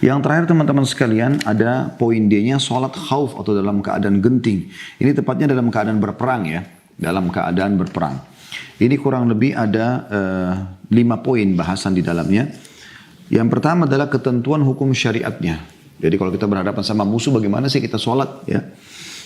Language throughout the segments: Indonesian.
Yang terakhir teman-teman sekalian ada poin D-nya sholat khauf atau dalam keadaan genting. Ini tepatnya dalam keadaan berperang ya. Dalam keadaan berperang. Ini kurang lebih ada 5 poin bahasan di dalamnya. Yang pertama adalah ketentuan hukum syariatnya. Jadi kalau kita berhadapan sama musuh bagaimana sih kita sholat ya.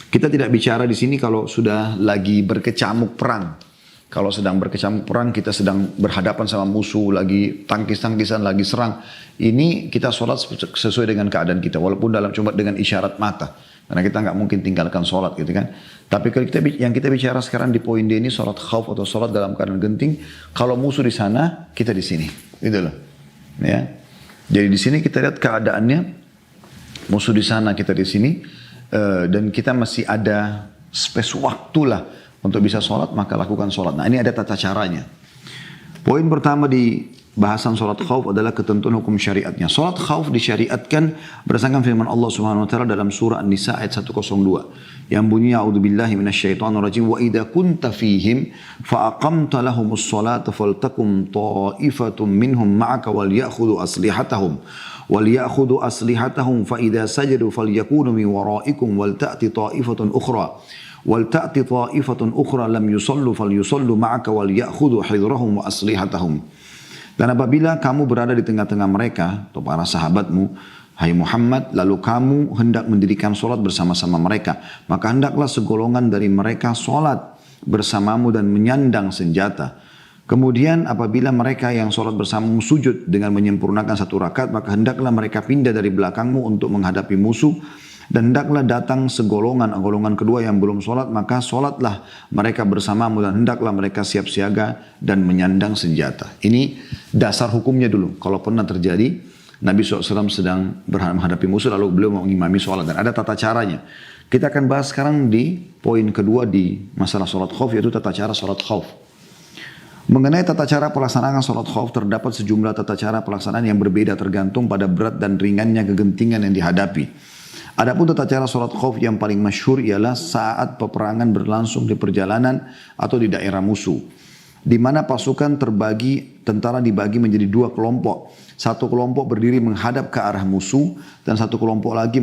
Kita tidak bicara di sini kalau sudah lagi berkecamuk perang. Kalau sedang berkecamuk perang, kita sedang berhadapan sama musuh, lagi tangkis-tangkisan, lagi serang. Ini kita sholat sesuai dengan keadaan kita, walaupun cuma dengan isyarat mata. Karena kita nggak mungkin tinggalkan sholat gitu kan. Tapi kalau yang kita bicara sekarang di poin D ini, sholat khauf atau sholat dalam keadaan genting. Kalau musuh di sana, kita di sini. Gitu loh. Ya. Jadi di sini kita lihat keadaannya, musuh di sana, kita di sini. Dan kita masih ada space waktu lah untuk bisa sholat, maka lakukan sholat. Nah ini ada tata caranya. Poin pertama di bahasan sholat khauf adalah ketentuan hukum syariatnya. Sholat khauf disyariatkan berdasarkan firman Allah Subhanahu Wa Taala dalam surah An-Nisa ayat 102. Yang bunyi a'udzubillahi minasyaitonirrajim wa idza kunta fihim fa aqamta lahumus sholata faltakum ta'ifatum minhum ma'aka wal ya'khudhu aslihatahum fa idza sajadu falyakunu min wara'ikum wal ta'ti ta'ifatun ukhra وَلْتَأْتِ طَائِفَةٌ أُخْرَى لَمْ يُصَلُّوا فَلْيُصَلُّوا مَعَكَ وَلْيَأْخُذُوا حِذْرَهُمْ وَأَسْلِحَتَهُمْ. Dan apabila kamu berada di tengah-tengah mereka atau para sahabatmu, hai Muhammad, lalu kamu hendak mendirikan solat bersama-sama mereka, maka hendaklah segolongan dari mereka solat bersamamu dan menyandang senjata. Kemudian apabila mereka yang solat bersamamu sujud dengan menyempurnakan 1 rakaat, maka hendaklah mereka pindah dari belakangmu untuk menghadapi musuh. Dan hendaklah datang golongan kedua yang belum sholat, maka sholatlah mereka bersamamu dan hendaklah mereka siap siaga dan menyandang senjata. Ini dasar hukumnya dulu. Kalau pernah terjadi, Nabi SAW sedang menghadapi musuh lalu beliau mau mengimami sholat dan ada tata caranya. Kita akan bahas sekarang di poin kedua di masalah sholat khauf, yaitu tata cara sholat khauf. Mengenai tata cara pelaksanaan sholat khauf, terdapat sejumlah tata cara pelaksanaan yang berbeda tergantung pada berat dan ringannya kegentingan yang dihadapi. Adapun tata cara sholat khauf yang paling masyhur ialah saat peperangan berlangsung di perjalanan atau di daerah musuh. Di mana pasukan tentara dibagi menjadi 2 kelompok. Satu kelompok berdiri menghadap ke arah musuh dan satu kelompok lagi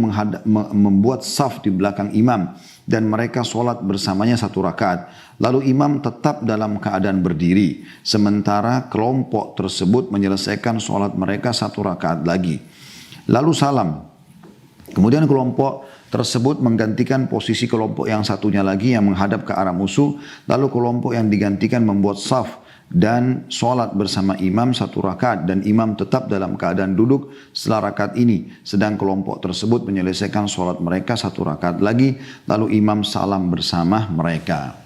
membuat saf di belakang imam. Dan mereka sholat bersamanya 1 rakaat. Lalu imam tetap dalam keadaan berdiri. Sementara kelompok tersebut menyelesaikan sholat mereka 1 rakaat lagi. Lalu salam. Kemudian kelompok tersebut menggantikan posisi kelompok yang satunya lagi yang menghadap ke arah musuh. Lalu kelompok yang digantikan membuat saf dan sholat bersama imam 1 rakaat. Dan imam tetap dalam keadaan duduk setelah rakaat ini. Sedang kelompok tersebut menyelesaikan sholat mereka 1 rakaat lagi. Lalu imam salam bersama mereka.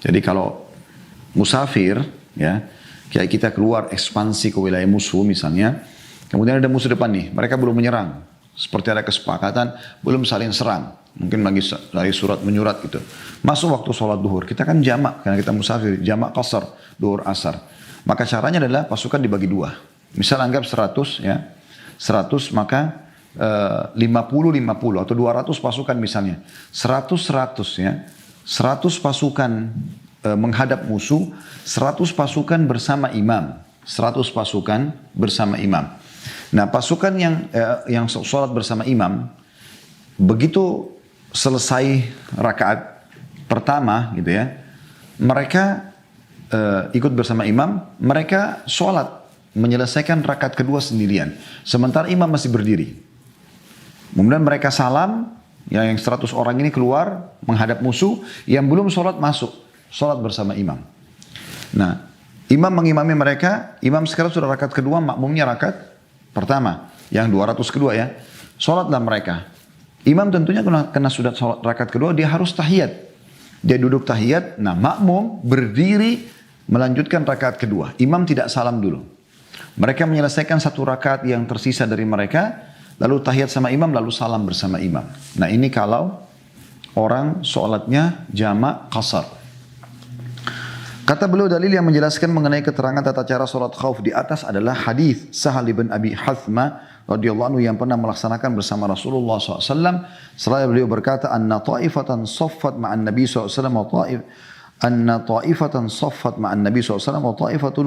Jadi kalau musafir, ya, kayak kita keluar ekspansi ke wilayah musuh misalnya. Kemudian ada musuh depan nih, mereka belum menyerang. Seperti ada kesepakatan, belum saling serang. Mungkin lagi surat menyurat gitu. Masuk waktu sholat duhur. Kita kan jamak, karena kita musafir. Jamak qasar, duhur asar. Maka caranya adalah pasukan dibagi 2. Misal anggap 100 ya. 100 maka 50-50 atau 200 pasukan misalnya. 100-100 ya. 100 pasukan menghadap musuh. 100 pasukan bersama imam. 100 pasukan bersama imam. Nah pasukan yang sholat bersama imam, begitu selesai rakaat pertama gitu ya, mereka ikut bersama imam, mereka sholat menyelesaikan rakaat kedua sendirian. Sementara imam masih berdiri. Kemudian mereka salam, yang 100 orang ini keluar menghadap musuh, yang belum sholat masuk, sholat bersama imam. Nah imam mengimami mereka, imam sekarang sudah rakaat kedua, makmumnya rakaat pertama, yang 200 kedua ya, sholatlah mereka. Imam tentunya karena sudah sholat rakaat kedua, dia harus tahiyat. Dia duduk tahiyat, nah makmum berdiri melanjutkan rakaat kedua. Imam tidak salam dulu. Mereka menyelesaikan 1 rakaat yang tersisa dari mereka, lalu tahiyat sama imam, lalu salam bersama imam. Nah ini kalau orang sholatnya jamak qasar. Kata beliau dalil yang menjelaskan mengenai keterangan tata cara sholat khauf di atas adalah hadis Sahal bin Abi Hathma radhiyallahu anhu yang pernah melaksanakan bersama Rasulullah SAW. Seraya beliau berkata, Anna ta'ifatan saffat ma'an Nabi SAW wa ta'ifatun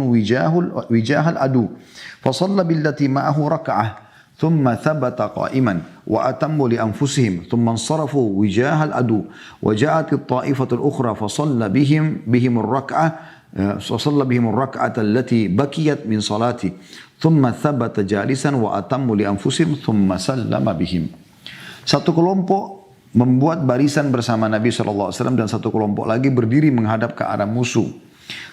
wijahal adu. Fasalla billati ma'ahu raka'ah. ثم ثبت قائما وأتموا لأنفسهم ثم انصرفوا وجاه العدو وجاءت الطائفة الأخرى فصلى بهم الركعة التي بكيت من صلاتي ثم ثبت جالسا وأتموا لأنفسهم ثم سلم بهم. Satu kelompok membuat barisan bersama Nabi SAW dan satu kelompok lagi berdiri menghadap ke arah musuh.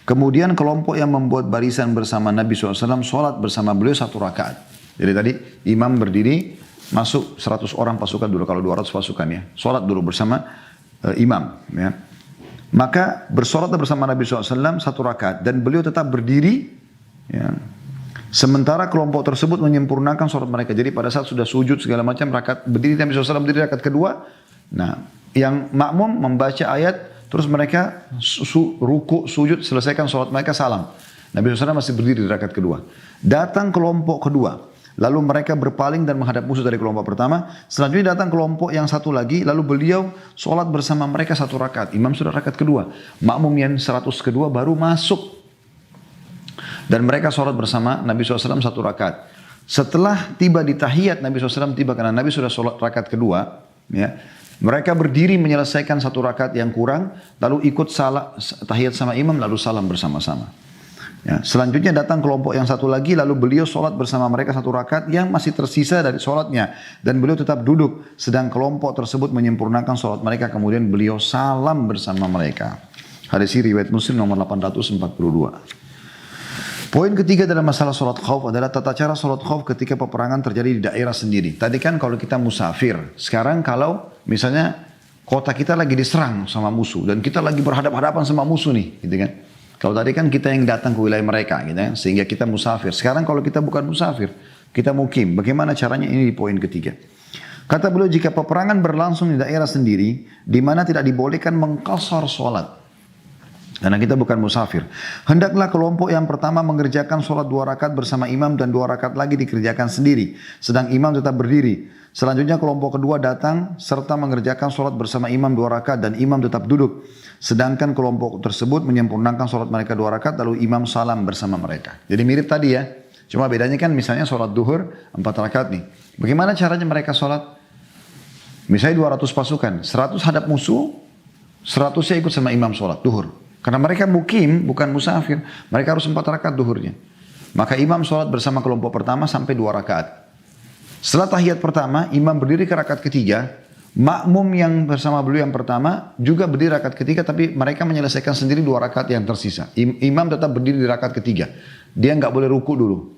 Kemudian kelompok yang membuat barisan bersama Nabi SAW sholat bersama beliau 1 rakaat. Jadi tadi imam berdiri, masuk 100 orang pasukan dulu, kalau 200 pasukan ya. Sholat dulu bersama imam. Ya. Maka bersolat bersama Nabi SAW 1 rakaat. Dan beliau tetap berdiri. Ya. Sementara kelompok tersebut menyempurnakan sholat mereka. Jadi pada saat sudah sujud segala macam, rakaat berdiri Nabi SAW berdiri rakaat kedua. Nah, yang makmum membaca ayat, terus mereka ruku, sujud, selesaikan sholat mereka, salam. Nabi SAW masih berdiri di rakaat kedua. Datang kelompok kedua. Lalu mereka berpaling dan menghadap musuh dari kelompok pertama. Selanjutnya datang kelompok yang satu lagi. Lalu beliau sholat bersama mereka 1 rakaat. Imam sudah rakaat kedua. Makmum yang 100 kedua baru masuk. Dan mereka sholat bersama Nabi SAW 1 rakaat. Setelah tiba di tahiyat, Nabi SAW tiba karena Nabi sudah sholat rakaat kedua. Ya, mereka berdiri menyelesaikan 1 rakaat yang kurang. Lalu ikut tahiyat sama imam lalu salam bersama-sama. Ya, selanjutnya datang kelompok yang satu lagi, lalu beliau sholat bersama mereka 1 rakaat yang masih tersisa dari sholatnya. Dan beliau tetap duduk, sedang kelompok tersebut menyempurnakan sholat mereka, kemudian beliau salam bersama mereka. Hadis riwayat Muslim nomor 842. Poin ketiga dalam masalah sholat khauf adalah tata cara sholat khauf ketika peperangan terjadi di daerah sendiri. Tadi kan kalau kita musafir, sekarang kalau misalnya kota kita lagi diserang sama musuh, dan kita lagi berhadapan-hadapan sama musuh nih, gitu kan. Kalau tadi kan kita yang datang ke wilayah mereka, gitu ya, sehingga kita musafir. Sekarang kalau kita bukan musafir, kita mukim. Bagaimana caranya? Ini di poin ketiga. Kata beliau, jika peperangan berlangsung di daerah sendiri, di mana tidak dibolehkan mengqasar sholat, karena kita bukan musafir, hendaklah kelompok yang pertama mengerjakan sholat 2 rakaat bersama imam dan 2 rakaat lagi dikerjakan sendiri, sedang imam tetap berdiri. Selanjutnya kelompok kedua datang serta mengerjakan sholat bersama imam 2 rakaat dan imam tetap duduk. Sedangkan kelompok tersebut menyempurnakan sholat mereka 2 rakaat lalu imam salam bersama mereka. Jadi mirip tadi ya. Cuma bedanya kan misalnya sholat duhur 4 rakaat nih. Bagaimana caranya mereka sholat? Misalnya 200 pasukan, 100 hadap musuh, 100-nya ikut sama imam sholat duhur. Karena mereka mukim, bukan musafir. Mereka harus 4 rakaat duhurnya. Maka imam sholat bersama kelompok pertama sampai 2 rakaat. Setelah tahiyat pertama, imam berdiri ke rakaat ketiga. Makmum yang bersama beliau yang pertama juga berdiri rakaat ketiga, tapi mereka menyelesaikan sendiri 2 rakaat yang tersisa. Imam tetap berdiri di rakaat ketiga. Dia nggak boleh ruku dulu.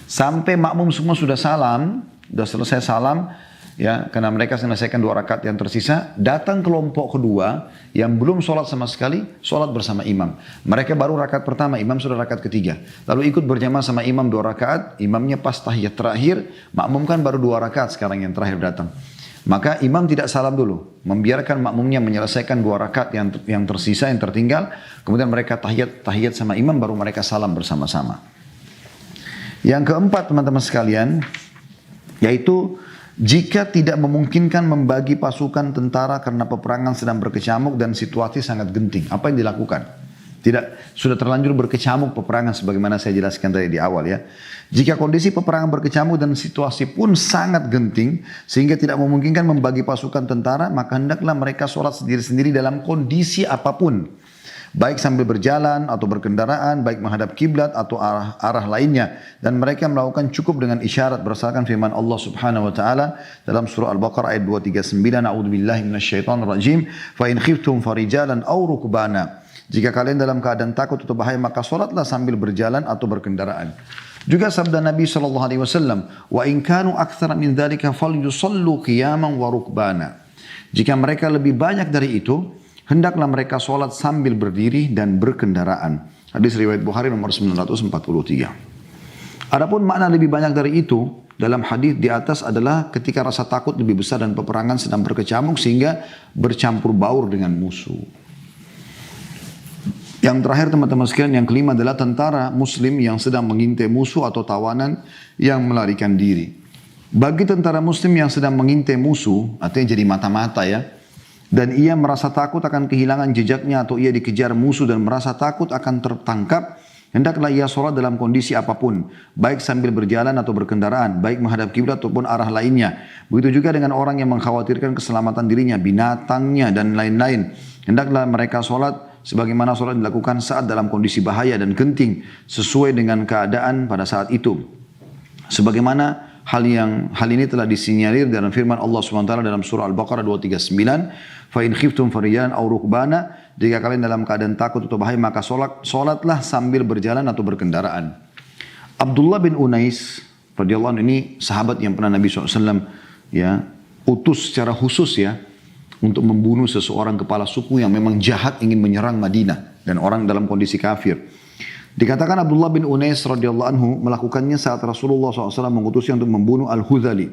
Sampai makmum semua sudah salam, sudah selesai salam, ya, karena mereka selesaikan 2 rakaat yang tersisa. Datang kelompok kedua yang belum sholat sama sekali, sholat bersama imam. Mereka baru rakaat pertama, imam sudah rakaat ketiga. Lalu ikut berjamaah sama imam 2 rakaat, imamnya pas tahiyat terakhir, makmum kan baru 2 rakaat sekarang yang terakhir datang. Maka imam tidak salam dulu, membiarkan makmumnya menyelesaikan 2 rakaat yang tersisa, yang tertinggal. Kemudian mereka tahiyat sama imam, baru mereka salam bersama-sama. Yang keempat teman-teman sekalian, yaitu jika tidak memungkinkan membagi pasukan tentara karena peperangan sedang berkecamuk dan situasi sangat genting, apa yang dilakukan? Sudah terlanjur berkecamuk peperangan sebagaimana saya jelaskan tadi di awal ya. Jika kondisi peperangan berkecamuk dan situasi pun sangat genting sehingga tidak memungkinkan membagi pasukan tentara, maka hendaklah mereka sholat sendiri-sendiri dalam kondisi apapun. Baik sambil berjalan atau berkendaraan, baik menghadap kiblat atau arah lainnya. Dan mereka melakukan cukup dengan isyarat berdasarkan firman Allah Subhanahu wa taala dalam surah Al-Baqarah ayat 239, A'udzubillahi minasyaitonirrajim, fa in khiftum farijalan aw rukbana. Jika kalian dalam keadaan takut atau bahaya, maka sholatlah sambil berjalan atau berkendaraan. Juga sabda Nabi SAW, wa in kanu aktsara min dzalika falyusallu qiyaman wa rukbana. Jika mereka lebih banyak dari itu, hendaklah mereka sholat sambil berdiri dan berkendaraan. Hadis riwayat Bukhari nomor 943. Adapun makna lebih banyak dari itu dalam hadis di atas adalah ketika rasa takut lebih besar dan peperangan sedang berkecamuk sehingga bercampur baur dengan musuh. Yang terakhir teman-teman sekalian, yang kelima adalah tentara muslim yang sedang mengintai musuh atau tawanan yang melarikan diri. Bagi tentara muslim yang sedang mengintai musuh, artinya jadi mata-mata ya, dan ia merasa takut akan kehilangan jejaknya atau ia dikejar musuh dan merasa takut akan tertangkap, Hendaklah ia sholat dalam kondisi apapun, baik sambil berjalan atau berkendaraan, baik menghadap kiblat ataupun arah lainnya. Begitu juga dengan orang yang mengkhawatirkan keselamatan dirinya, binatangnya, dan lain-lain. Hendaklah mereka sholat sebagaimana sholat dilakukan saat dalam kondisi bahaya dan genting, sesuai dengan keadaan pada saat itu. Sebagaimana hal ini telah disinyalir dalam firman Allah SWT dalam surah Al-Baqarah 239, fa in khiftum farijalan aw rukbana, jika kalian dalam keadaan takut atau bahaya maka solatlah sambil berjalan atau berkendaraan. Abdullah bin Unais radhiyallahu anhu, ini sahabat yang pernah Nabi SAW ya utus secara khusus ya untuk membunuh seseorang kepala suku yang memang jahat ingin menyerang Madinah dan orang dalam kondisi kafir. Dikatakan Abdullah bin Unais radhiyallahu anhu melakukannya saat Rasulullah SAW mengutusnya untuk membunuh Al-Hudhali.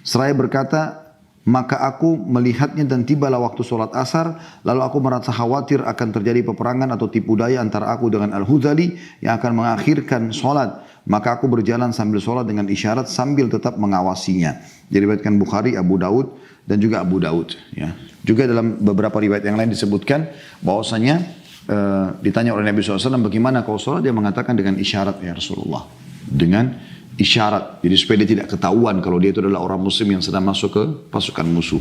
Seraya berkata, maka aku melihatnya dan tibalah waktu sholat asar, lalu aku merasa khawatir akan terjadi peperangan atau tipu daya antara aku dengan Al-Hudhali yang akan mengakhirkan sholat. Maka aku berjalan sambil sholat dengan isyarat sambil tetap mengawasinya. Diriwayatkan Bukhari, Abu Daud dan juga Abu Daud. Ya. Juga dalam beberapa riwayat yang lain disebutkan bahwasanya ditanya oleh Nabi SAW bagaimana kau sholat, dia mengatakan dengan isyarat ya Rasulullah, dengan isyarat, jadi supaya dia tidak ketahuan kalau dia itu adalah orang muslim yang sedang masuk ke pasukan musuh.